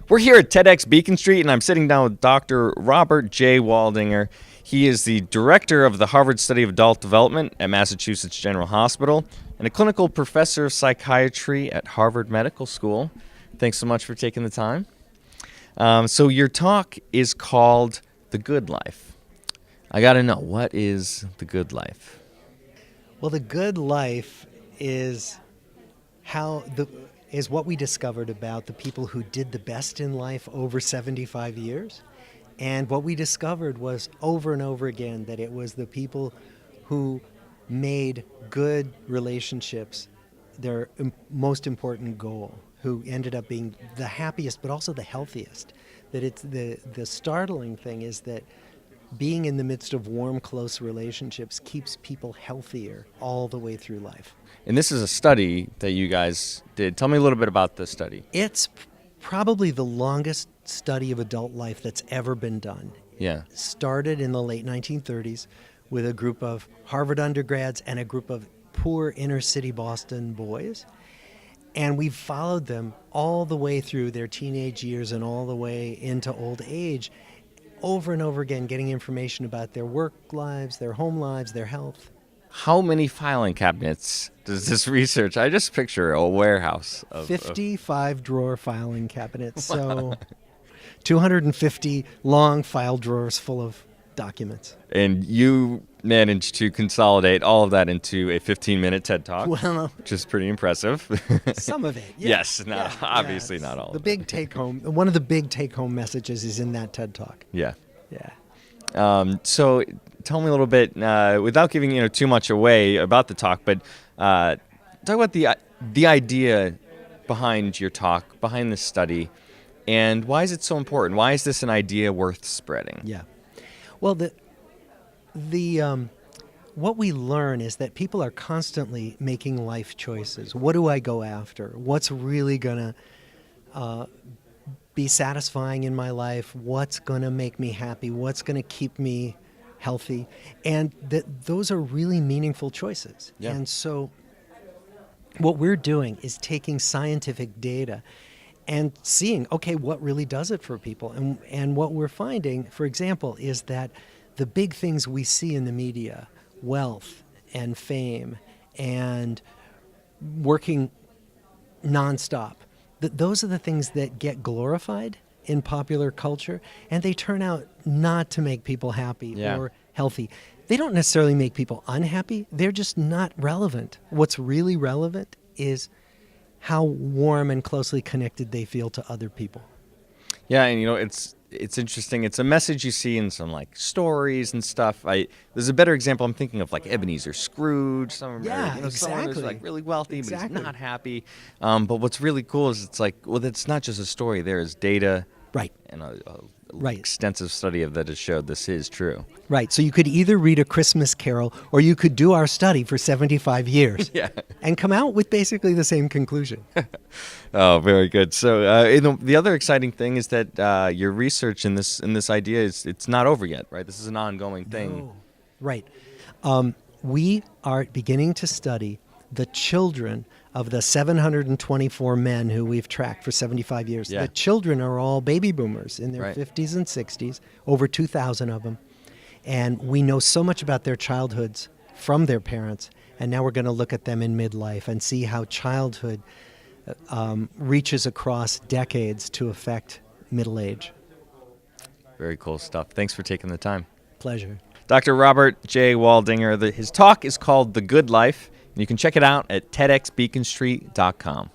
We're here at TEDxBeaconStreet, and I'm sitting down with Dr. Robert J. Waldinger. He is the director of the Harvard Study of Adult Development at Massachusetts General Hospital and a clinical professor of psychiatry at Harvard Medical School. Thanks so much for taking the time. So your talk is called The Good Life. I got to know, what is the good life? Well, the good life is what we discovered about the people who did the best in life over 75 years. And what we discovered was over and over again that it was the people who made good relationships their most important goal, who ended up being the happiest but also the healthiest. That it's the startling thing is that being in the midst of warm, close relationships keeps people healthier all the way through life. And this is a study that you guys did. Tell me a little bit about the study. It's probably the longest study of adult life that's ever been done. Yeah. It started in the late 1930s with a group of Harvard undergrads and a group of poor inner city Boston boys. And we've followed them all the way through their teenage years and all the way into old age, over and over again, getting information about their work lives, their home lives, their health. How many filing cabinets does this research? I just picture a warehouse of 55-drawer filing cabinets, so 250 long file drawers full of documents. And you managed to consolidate all of that into a 15-minute TED Talk, Well, which is pretty impressive. some of it, yeah. Yes, obviously not all The of big it. take-home, one of the big take-home messages is in that TED Talk. Yeah. Yeah. So tell me a little bit, without giving too much away about the talk, but talk about the idea behind your talk, behind this study, and why is it so important? Why is this an idea worth spreading? Yeah. Well, what we learn is that people are constantly making life choices. What do I go after? What's really going to be satisfying in my life? What's going to make me happy? What's going to keep me healthy? And those are really meaningful choices. Yeah. And so what we're doing is taking scientific data and seeing, okay, what really does it for people? And what we're finding, for example, is that the big things we see in the media, wealth and fame and working nonstop, those are the things that get glorified in popular culture, and they turn out not to make people happy or healthy. They don't necessarily make people unhappy. They're just not relevant. What's really relevant is how warm and closely connected they feel to other people. Yeah, and it's interesting. It's a message you see in some stories and stuff. There's a better example I'm thinking of, like Ebenezer Scrooge. Someone who's really wealthy, but he's not happy. But what's really cool is it's it's not just a story. There is data, Right. and a Right. extensive study of that has showed this is true. Right. So you could either read A Christmas Carol or you could do our study for 75 years Yeah. and come out with basically the same conclusion. Oh, very good. So the other exciting thing is that your research in this idea it's not over yet, right? This is an ongoing thing. No. Right. We are beginning to study the children of the 724 men who we've tracked for 75 years. Yeah. The children are all baby boomers in their Right. 50s and 60s, over 2,000 of them. And we know so much about their childhoods from their parents. And now we're going to look at them in midlife and see how childhood reaches across decades to affect middle age. Very cool stuff. Thanks for taking the time. Pleasure. Dr. Robert J. Waldinger, his talk is called The Good Life, and you can check it out at TEDxBeaconStreet.com.